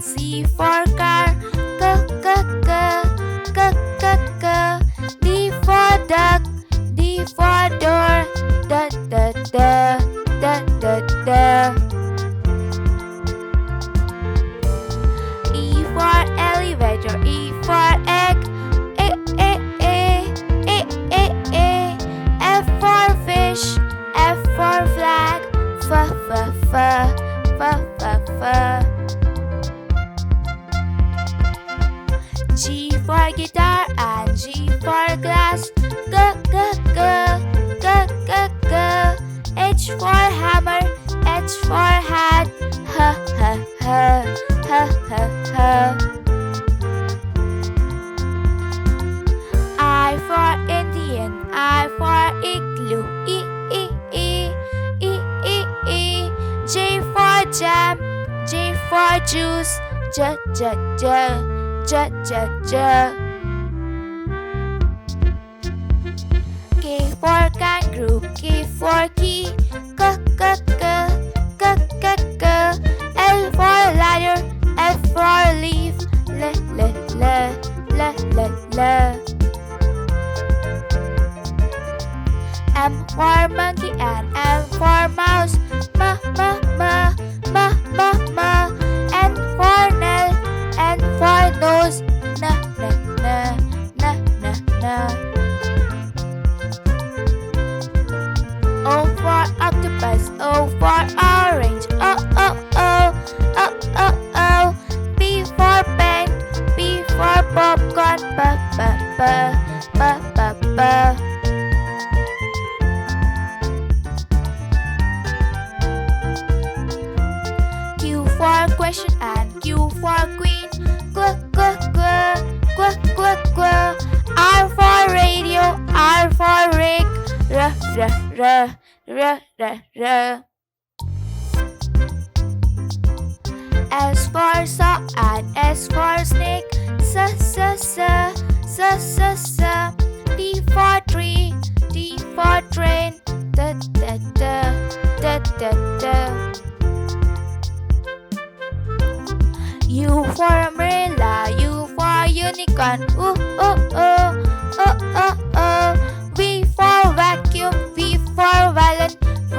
C for car, k. D for duck, D for door, da. E for elevator, E for egg, A. F for fish, F for flag, f. G for guitar and G for glass, g. H for hammer, H for hat, h. I for Indian, I for igloo, E. J for jam, J for juice, J. K for kangaroo, K for key, k. L for ladder, L for leaf, l. M for monkey and M for mouse, m. N for nail, N for nose, n. O for octopus, O for orange, o. P for pen, P for popcorn, p. Q for question and Q for queen, qu. R for radio, R for rig, r. S for saw and S for snake, s. T for tree, T for train, da. U for umbrella, U for unicorn, o. V for vacuum, V for violin, v.